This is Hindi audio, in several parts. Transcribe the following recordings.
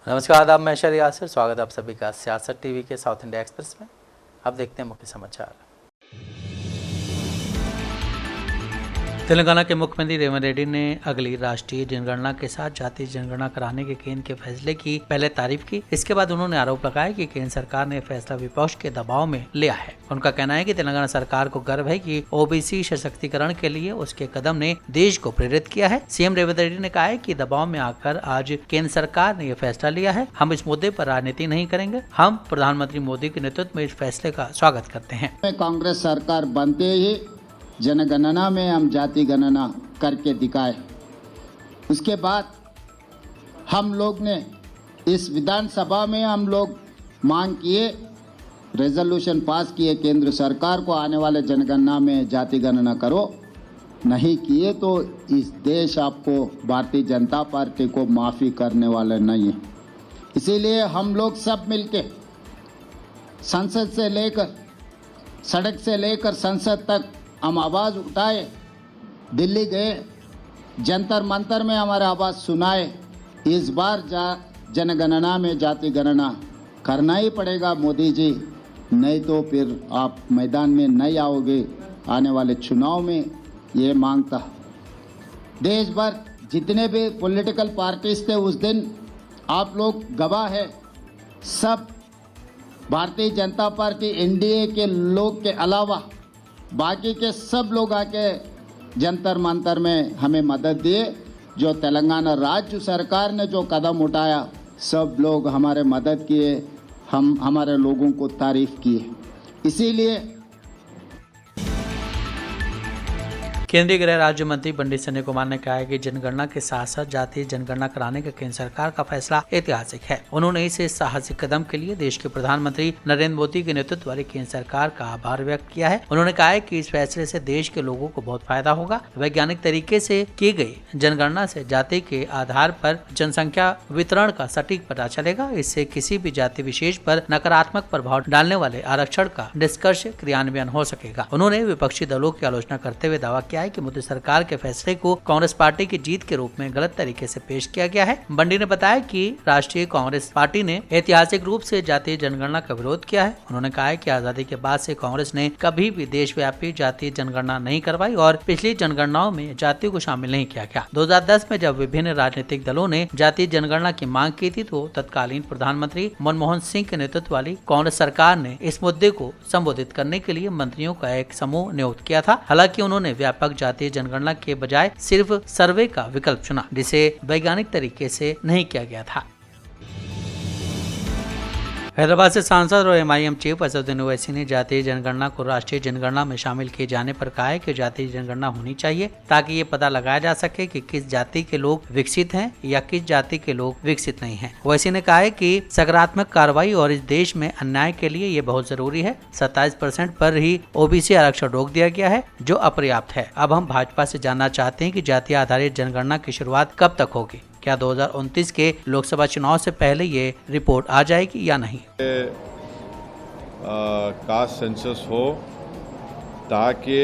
नमस्कार, आदाब, मैं शहर यासिर। स्वागत है आप सभी का सियासत टीवी के साउथ इंडिया एक्सप्रेस में। अब देखते हैं मुख्य समाचार। तेलंगाना के मुख्यमंत्री रेवंत रेड्डी ने अगली राष्ट्रीय जनगणना के साथ जातीय जनगणना कराने के केंद्र के फैसले की पहले तारीफ की। इसके बाद उन्होंने आरोप लगाया कि केंद्र सरकार ने फैसला विपक्ष के दबाव में लिया है। उनका कहना है कि तेलंगाना सरकार को गर्व है कि ओबीसी सशक्तिकरण के लिए उसके कदम ने देश को प्रेरित किया है। सीएम रेवंत रेड्डी ने कहा है कि दबाव में आकर आज केंद्र सरकार ने यह फैसला लिया है। हम इस मुद्दे पर राजनीति नहीं करेंगे। हम प्रधानमंत्री मोदी के नेतृत्व में इस फैसले का स्वागत करते हैं। कांग्रेस सरकार बनते ही जनगणना में हम जाति गणना करके दिखाए। उसके बाद हम लोग ने इस विधानसभा में हम लोग मांग किए, रेजोल्यूशन पास किए केंद्र सरकार को आने वाले जनगणना में जाति गणना करो। नहीं किए तो इस देश आपको भारतीय जनता पार्टी को माफ़ी करने वाले नहीं है। इसीलिए हम लोग सब मिलके संसद से लेकर सड़क से लेकर संसद तक हम आवाज़ उठाए, दिल्ली गए, जंतर मंतर में हमारे आवाज़ सुनाए। इस बार जनगणना में जाति गणना करना ही पड़ेगा मोदी जी, नहीं तो फिर आप मैदान में नहीं आओगे आने वाले चुनाव में। ये मांगता देश भर जितने भी पॉलिटिकल पार्टीज थे उस दिन, आप लोग गवाह है। सब भारतीय जनता पार्टी एनडीए के लोग के अलावा बाकी के सब लोग आके जंतर मंतर में हमें मदद दिए। जो तेलंगाना राज्य सरकार ने जो कदम उठाया, सब लोग हमारे मदद किए, हम हमारे लोगों को तारीफ किए। इसीलिए केंद्रीय गृह राज्य मंत्री पंडित संजय कुमार ने कहा है कि जनगणना के साथ साथ जातीय जनगणना कराने का केंद्र सरकार का फैसला ऐतिहासिक है। उन्होंने इस साहसिक कदम के लिए देश के प्रधानमंत्री नरेंद्र मोदी के नेतृत्व वाली केंद्र सरकार का आभार व्यक्त किया है। उन्होंने कहा है कि इस फैसले से देश के लोगों को बहुत फायदा होगा। वैज्ञानिक तरीके से की गई जनगणना से जाति के आधार पर जनसंख्या वितरण का सटीक पता चलेगा। इससे किसी भी जाति विशेष पर नकारात्मक प्रभाव डालने वाले आरक्षण का निष्कर्ष क्रियान्वयन हो सकेगा। उन्होंने विपक्षी दलों की आलोचना करते हुए दावा किया कि मोदी सरकार के फैसले को कांग्रेस पार्टी की जीत के रूप में गलत तरीके से पेश किया गया है। बंडी ने बताया कि राष्ट्रीय कांग्रेस पार्टी ने ऐतिहासिक रूप से जातीय जनगणना का विरोध किया है। उन्होंने कहा है कि आजादी के बाद से कांग्रेस ने कभी भी देशव्यापी जातीय जनगणना नहीं करवाई और पिछली जनगणनाओं में जातियों को शामिल नहीं किया गया। 2010 में जब विभिन्न राजनीतिक दलों ने जातीय जनगणना की मांग की थी तो तत्कालीन प्रधानमंत्री मनमोहन सिंह के नेतृत्व वाली कांग्रेस सरकार ने इस मुद्दे को संबोधित करने के लिए मंत्रियों का एक समूह नियुक्त किया था। हालांकि उन्होंने व्यापक जातीय जनगणना के बजाय सिर्फ सर्वे का विकल्प चुना, जिसे वैज्ञानिक तरीके से नहीं किया गया था। हैदराबाद से सांसद और एमआईएम चीफ असदुद्दीन ओवैसी ने जातीय जनगणना को राष्ट्रीय जनगणना में शामिल किए जाने पर कहा है कि जातीय जनगणना होनी चाहिए ताकि ये पता लगाया जा सके कि किस जाति के लोग विकसित हैं या किस जाति के लोग विकसित नहीं हैं। ओवैसी ने कहा है कि सकारात्मक कार्रवाई और इस देश में अन्याय के लिए ये बहुत जरूरी है। 27% पर ही ओबीसी आरक्षण रोक दिया गया है जो अपर्याप्त है। अब हम भाजपा से जानना चाहते हैं कि जातीय आधारित जनगणना की शुरुआत कब तक होगी। क्या 2029 के लोकसभा चुनाव से पहले ये रिपोर्ट आ जाएगी या नहीं? कास्ट सेंसस हो ताकि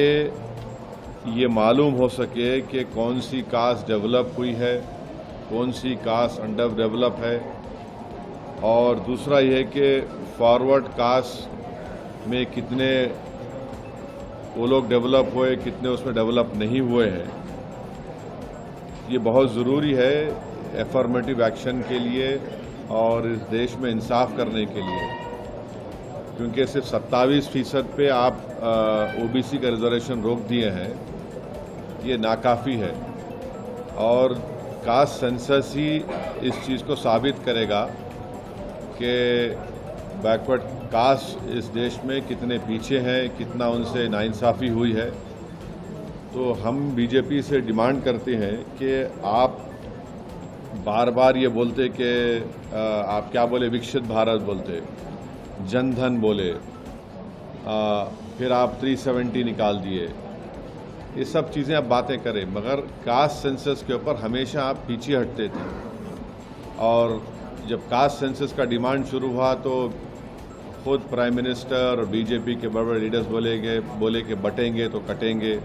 ये मालूम हो सके कि कौन सी कास्ट डेवलप हुई है, कौन सी कास्ट अंडर डेवलप है। और दूसरा ये है कि फॉरवर्ड कास्ट में कितने वो लोग डेवलप हुए, कितने उसमें डेवलप नहीं हुए हैं। ये बहुत ज़रूरी है एफर्मेटिव एक्शन के लिए और इस देश में इंसाफ करने के लिए, क्योंकि सिर्फ 27% पे आप ओबीसी का रिजर्वेशन रोक दिए हैं, ये नाकाफ़ी है। और कास्ट सेंसस ही इस चीज़ को साबित करेगा कि बैकवर्ड कास्ट इस देश में कितने पीछे हैं, कितना उनसे नाइंसाफ़ी हुई है। तो हम बीजेपी से डिमांड करते हैं कि आप बार बार ये बोलते कि आप क्या बोले, विकसित भारत बोलते, जनधन बोले, फिर आप 370 निकाल दिए, ये सब चीज़ें आप बातें करें, मगर कास्ट सेंसस के ऊपर हमेशा आप पीछे हटते थे। और जब कास्ट सेंसस का डिमांड शुरू हुआ तो खुद प्राइम मिनिस्टर और बीजेपी के बड़े बड़े लीडर्स बोले कि बटेंगे तो कटेंगे।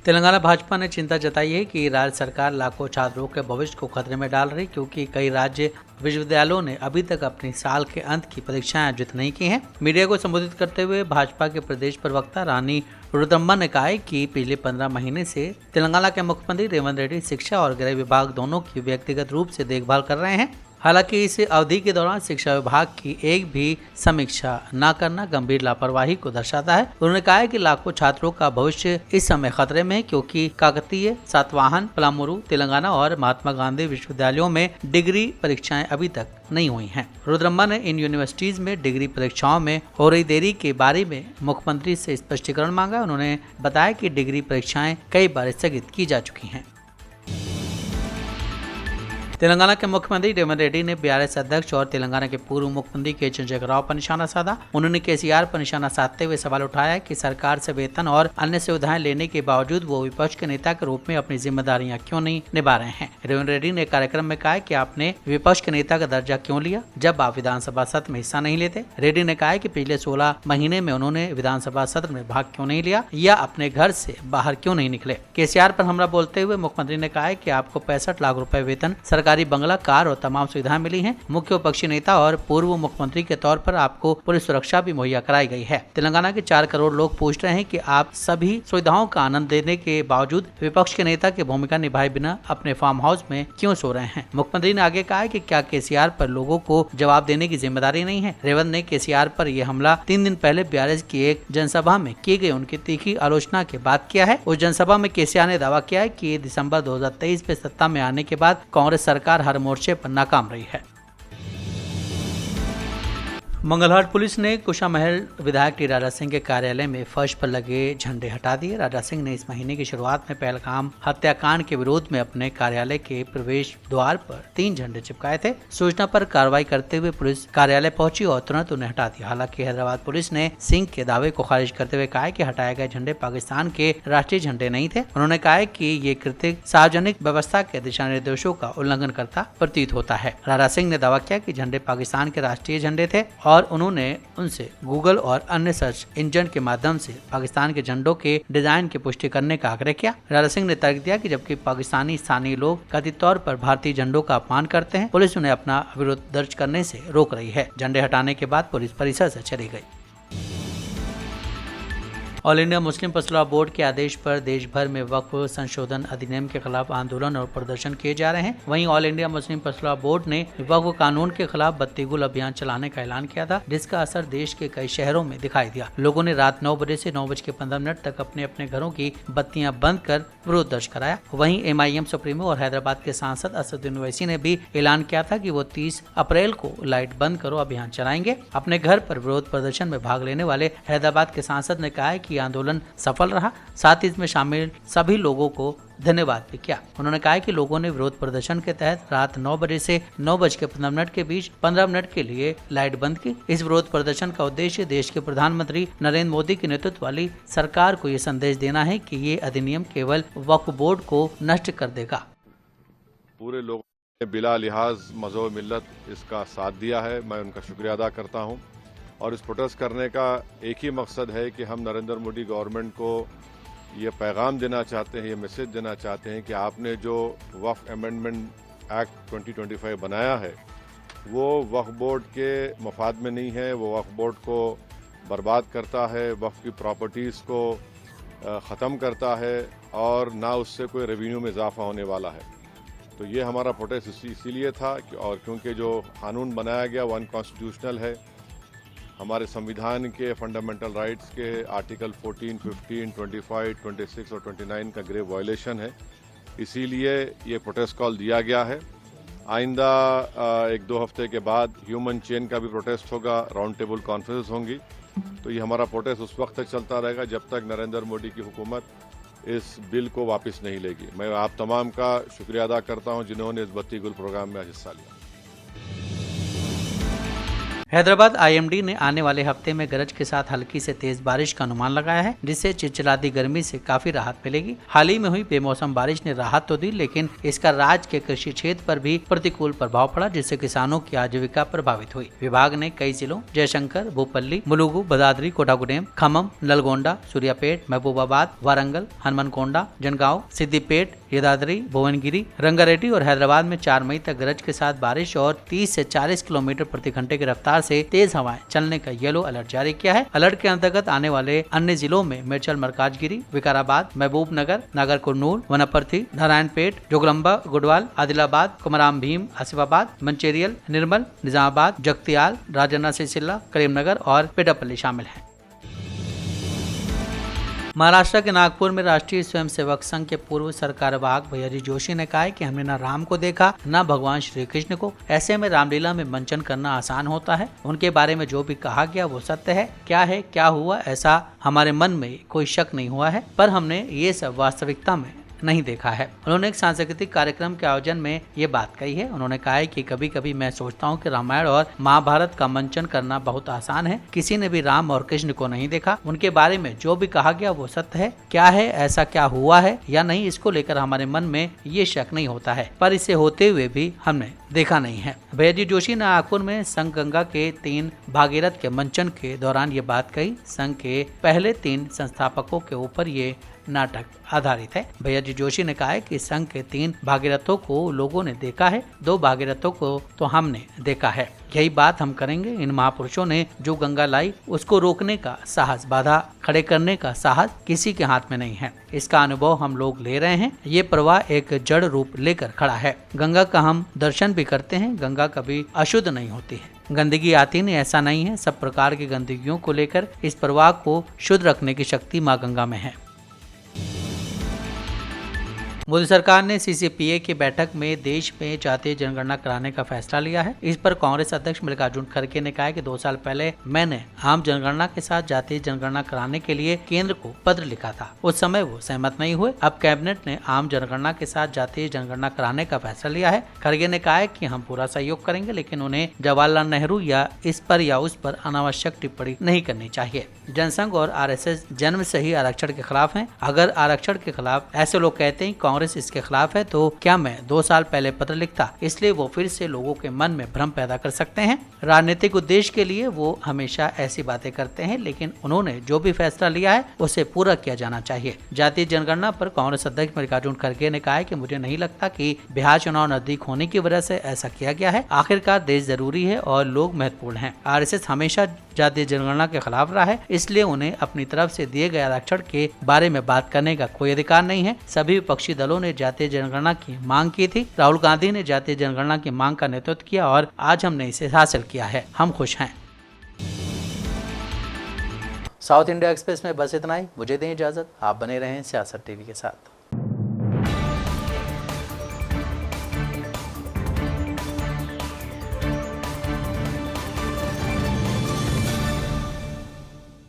तेलंगाना भाजपा ने चिंता जताई है कि राज्य सरकार लाखों छात्रों के भविष्य को खतरे में डाल रही, क्योंकि कई राज्य विश्वविद्यालयों ने अभी तक अपनी साल के अंत की परीक्षाएं आयोजित नहीं की हैं। मीडिया को संबोधित करते हुए भाजपा के प्रदेश प्रवक्ता रानी रुद्रम्मा ने कहा है कि पिछले 15 महीने से तेलंगाना के मुख्यमंत्री रेवंत रेड्डी शिक्षा और गृह विभाग दोनों की व्यक्तिगत रूप से देखभाल कर रहे हैं। हालांकि इस अवधि के दौरान शिक्षा विभाग की एक भी समीक्षा न करना गंभीर लापरवाही को दर्शाता है। उन्होंने कहा है कि लाखों छात्रों का भविष्य इस समय खतरे में है, क्योंकि काकतीय, सातवाहन, पलामुरू, तेलंगाना और महात्मा गांधी विश्वविद्यालयों में डिग्री परीक्षाएं अभी तक नहीं हुई हैं। रुद्रम्मा ने इन यूनिवर्सिटीज में डिग्री परीक्षाओं में हो रही देरी के बारे में मुख्यमंत्री से स्पष्टीकरण मांगा। उन्होंने बताया कि डिग्री परीक्षाएं कई बार स्थगित की जा चुकी हैं। तेलंगाना के मुख्यमंत्री रेवंत रेड्डी ने बीआरएस अध्यक्ष और तेलंगाना के पूर्व मुख्यमंत्री के चंद्रशेखर राव पर निशाना साधा। उन्होंने केसीआर पर निशाना साधते हुए सवाल उठाया कि सरकार से वेतन और अन्य सुविधाएं लेने के बावजूद वो विपक्ष के नेता के रूप में अपनी जिम्मेदारियां क्यों नहीं निभा रहे हैं। रेवंत रेड्डी ने कार्यक्रम में कहा कि आपने विपक्ष के नेता का दर्जा क्यों लिया जब आप विधानसभा सत्र में हिस्सा नहीं लेते। रेड्डी ने कहा कि पिछले 16 महीने में उन्होंने विधानसभा सत्र में भाग क्यों नहीं लिया या अपने घर से बाहर क्यों नहीं निकले। केसीआर पर हमला बोलते हुए मुख्यमंत्री ने कहा कि आपको 65 लाख रुपए वेतन, सरकारी बंगला, कार और तमाम सुविधाएं मिली हैं। मुख्य विपक्षी नेता और पूर्व मुख्यमंत्री के तौर पर आपको पुलिस सुरक्षा भी मुहैया कराई गई है। तेलंगाना के 4 करोड़ लोग पूछ रहे हैं कि आप सभी सुविधाओं का आनंद देने के बावजूद विपक्ष के नेता की भूमिका निभाए बिना अपने फार्म हाउस में क्यों सो रहे हैं। मुख्यमंत्री ने आगे कहा कि क्या केसीआर पर लोगों को जवाब देने की जिम्मेदारी नहीं है। रेवंत ने केसीआर पर यह हमला 3 दिन पहले बीआरएस की एक जनसभा में की गई उनकी तीखी आलोचना के बाद किया है। उस जनसभा में केसीआर ने दावा किया है कि दिसंबर 2023 में सत्ता में आने के बाद कांग्रेस सरकार हर मोर्चे पर नाकाम रही है। मंगलहाट पुलिस ने कुशामहल विधायक टी राजा सिंह के कार्यालय में फर्श पर लगे झंडे हटा दिए। राजा सिंह ने इस महीने की शुरुआत में पहलगाम हत्याकांड के विरोध में अपने कार्यालय के प्रवेश द्वार पर 3 झंडे चिपकाए थे। सूचना पर कार्रवाई करते हुए पुलिस कार्यालय पहुंची और तुरंत उन्हें हटा दिया। हालांकि हैदराबाद पुलिस ने सिंह के दावे को खारिज करते हुए कहा कि हटाए गए झंडे पाकिस्तान के राष्ट्रीय झंडे नहीं थे। उन्होंने कहा कि ये कृत्य सार्वजनिक व्यवस्था के दिशा निर्देशों का उल्लंघन करता प्रतीत होता है। राजा सिंह ने दावा किया कि झंडे पाकिस्तान के राष्ट्रीय झंडे थे और उन्होंने उनसे गूगल और अन्य सर्च इंजन के माध्यम से पाकिस्तान के झंडों के डिजाइन की पुष्टि करने का आग्रह किया। राजा सिंह ने तर्क दिया कि जबकि पाकिस्तानी स्थानीय लोग कथित तौर पर भारतीय झंडों का अपमान करते हैं, पुलिस उन्हें अपना विरोध दर्ज करने से रोक रही है। झंडे हटाने के बाद पुलिस परिसर से चली गई। ऑल इंडिया मुस्लिम पसलवा बोर्ड के आदेश पर देश भर में वक्फ संशोधन अधिनियम के खिलाफ आंदोलन और प्रदर्शन किए जा रहे हैं। वहीं ऑल इंडिया मुस्लिम पसलवा बोर्ड ने वक्फ कानून के खिलाफ बत्ती गुल अभियान चलाने का ऐलान किया था, जिसका असर देश के कई शहरों में दिखाई दिया। लोगों ने रात 9 बजे से 9:15 तक अपने अपने घरों की बत्तियां बंद कर विरोध दर्ज कराया। वहीं MIM सुप्रीमो और हैदराबाद के सांसद असदुद्दीन ओवैसी ने भी ऐलान किया था कि वो 30 अप्रैल को लाइट बंद करो अभियान चलाएंगे। अपने घर पर विरोध प्रदर्शन में भाग लेने वाले हैदराबाद के सांसद ने कहा कि आंदोलन सफल रहा, साथ ही इसमें शामिल सभी लोगों को धन्यवाद भी किया। उन्होंने कहा कि लोगों ने विरोध प्रदर्शन के तहत रात 9 बजे से 9:15 के बीच 15 मिनट के लिए लाइट बंद की। इस विरोध प्रदर्शन का उद्देश्य देश के प्रधानमंत्री नरेंद्र मोदी के नेतृत्व वाली सरकार को ये संदेश देना है कि ये अधिनियम केवल वक्फ बोर्ड को नष्ट कर देगा। पूरे लोगों ने बिला लिहाज मज़हब मिल्लत इसका साथ दिया है, मैं उनका शुक्रिया अदा करता हूँ। और इस प्रोटेस्ट करने का एक ही मकसद है कि हम नरेंद्र मोदी गवर्नमेंट को ये पैगाम देना चाहते हैं, ये मैसेज देना चाहते हैं कि आपने जो वक्फ अमेंडमेंट एक्ट 2025 बनाया है वो वक्फ बोर्ड के मफाद में नहीं है, वो वक्फ बोर्ड को बर्बाद करता है, वक्फ की प्रॉपर्टीज़ को ख़त्म करता है और ना उससे कोई रेवेन्यू में इजाफा होने वाला है। तो ये हमारा प्रोटेस्ट इसीलिए था और क्योंकि जो कानून बनाया गया वो अनकॉन्स्टिट्यूशनल है, हमारे संविधान के फंडामेंटल राइट्स के आर्टिकल 14, 15, 25, 26 और 29 का ग्रेव वायलेशन है। इसीलिए ये प्रोटेस्ट कॉल दिया गया है। आइंदा 1-2 हफ्ते के बाद ह्यूमन चेन का भी प्रोटेस्ट होगा, राउंड टेबल कॉन्फ्रेंस होंगी। तो ये हमारा प्रोटेस्ट उस वक्त तक चलता रहेगा जब तक नरेंद्र मोदी की हुकूमत इस बिल को वापस नहीं लेगी। मैं आप तमाम का शुक्रिया अदा करता हूँ जिन्होंने इस बत्ती गुल प्रोग्राम में हिस्सा लिया। हैदराबाद आईएमडी ने आने वाले हफ्ते में गरज के साथ हल्की से तेज बारिश का अनुमान लगाया है, जिससे चिलचिलाती गर्मी से काफी राहत मिलेगी। हाल ही में हुई बेमौसम बारिश ने राहत तो दी, लेकिन इसका राज्य के कृषि क्षेत्र पर भी प्रतिकूल प्रभाव पड़ा, जिससे किसानों की आजीविका प्रभावित हुई। विभाग ने कई जिलों जयशंकर, भूपल्ली, मुलुगु, भदाद्री, कोटागुडेम, खम्मम, नलगोंडा, सूर्यापेट, महबूबाबाद, वारंगल, हनुमनकोंडा, जनगांव, सिद्दीपेट, यदाद्री, भुवनगिरी, रंगारेड्डी और हैदराबाद में 4 मई तक गरज के साथ बारिश और 30 से 40 किलोमीटर प्रति घंटे की रफ्तार से तेज हवाएं चलने का येलो अलर्ट जारी किया है। अलर्ट के अंतर्गत आने वाले अन्य जिलों में मिर्चल, मरकाजगिरी, विकाराबाद, महबूबनगर, नागर कुर्नूल, वनपर्थी, नारायणपेट, जोगलम्बा, गुडवाल, आदिलाबाद, कुमराम भीम, आसिफाबाद, मंचेरियल, निर्मल, निजामाबाद, जगतियाल, राजन्ना सिलसिला, करीमनगर और पेड्डापल्ली शामिल हैं। महाराष्ट्र के नागपुर में राष्ट्रीय स्वयंसेवक संघ के पूर्व सरकार वाहक भैयाजी जोशी ने कहा है कि हमने न राम को देखा न भगवान श्री कृष्ण को, ऐसे में रामलीला में मंचन करना आसान होता है। उनके बारे में जो भी कहा गया वो सत्य है। क्या हुआ ऐसा हमारे मन में कोई शक नहीं हुआ है, पर हमने ये सब वास्तविकता में नहीं देखा है। उन्होंने एक सांस्कृतिक कार्यक्रम के आयोजन में ये बात कही है। उन्होंने कहा है कि कभी कभी मैं सोचता हूँ कि रामायण और महाभारत का मंचन करना बहुत आसान है। किसी ने भी राम और कृष्ण को नहीं देखा। उनके बारे में जो भी कहा गया वो सत्य है। क्या है ऐसा, क्या हुआ है या नहीं, इसको लेकर हमारे मन में ये शक नहीं होता है, पर इसे होते हुए भी हमने देखा नहीं है। भैयाजी जोशी ने नागपुर में संघ गंगा के 3 भागीरथ के मंचन के दौरान ये बात कही। संघ के पहले 3 संस्थापकों के ऊपर ये नाटक आधारित है। भैयाजी जोशी ने कहा है कि संघ के 3 भागीरथों को लोगों ने देखा है, 2 भागीरथों को तो हमने देखा है। यही बात हम करेंगे। इन महापुरुषों ने जो गंगा लाई उसको रोकने का साहस, बाधा खड़े करने का साहस किसी के हाथ में नहीं है। इसका अनुभव हम लोग ले रहे हैं। ये प्रवाह एक जड़ रूप लेकर खड़ा है। गंगा का हम दर्शन भी करते हैं। गंगा कभी अशुद्ध नहीं होती है, गंदगी आती नहीं, ऐसा नहीं है। सब प्रकार की गंदगियों को लेकर इस प्रवाह को शुद्ध रखने की शक्ति माँ गंगा में है। मोदी सरकार ने सीसीपीए की बैठक में देश में जातीय जनगणना कराने का फैसला लिया है। इस पर कांग्रेस अध्यक्ष मल्लिकार्जुन खड़गे ने कहा है कि 2 साल पहले मैंने आम जनगणना के साथ जातीय जनगणना कराने के लिए केंद्र को पत्र लिखा था। उस समय वो सहमत नहीं हुए। अब कैबिनेट ने आम जनगणना के साथ जातीय जनगणना कराने का फैसला लिया है। खड़गे ने कहा है कि हम पूरा सहयोग करेंगे, लेकिन उन्हें जवाहरलाल नेहरू या इस पर या उस पर अनावश्यक टिप्पणी नहीं करनी चाहिए। जनसंघ और आरएसएस जन्म से ही आरक्षण के खिलाफ हैं। अगर आरक्षण के खिलाफ ऐसे लोग कहते हैं कांग्रेस इसके खिलाफ है, तो क्या मैं 2 साल पहले पत्र लिखता? इसलिए वो फिर से लोगों के मन में भ्रम पैदा कर सकते हैं। राजनीतिक उद्देश्य के लिए वो हमेशा ऐसी बातें करते हैं, लेकिन उन्होंने जो भी फैसला लिया है उसे पूरा किया जाना चाहिए। जातीय जनगणना पर कांग्रेस अध्यक्ष मल्लिकार्जुन खड़गे ने कहा है कि मुझे नहीं लगता कि बिहार चुनाव नजदीक होने की वजह से ऐसा किया गया है। आखिरकार देश जरूरी है और लोग महत्वपूर्ण हैं। आरएसएस हमेशा जातीय जनगणना के खिलाफ रहा है, इसलिए उन्हें अपनी तरफ से दिए गए आरक्षण के बारे में बात करने का कोई अधिकार नहीं है। सभी विपक्षी दलों ने जातीय जनगणना की मांग की थी। राहुल गांधी ने जातीय जनगणना की मांग का नेतृत्व किया और आज हमने इसे हासिल किया है। हम खुश हैं। साउथ इंडिया एक्सप्रेस में बस इतना ही। मुझे दें इजाजत। आप बने रहें सियासत टीवी के साथ।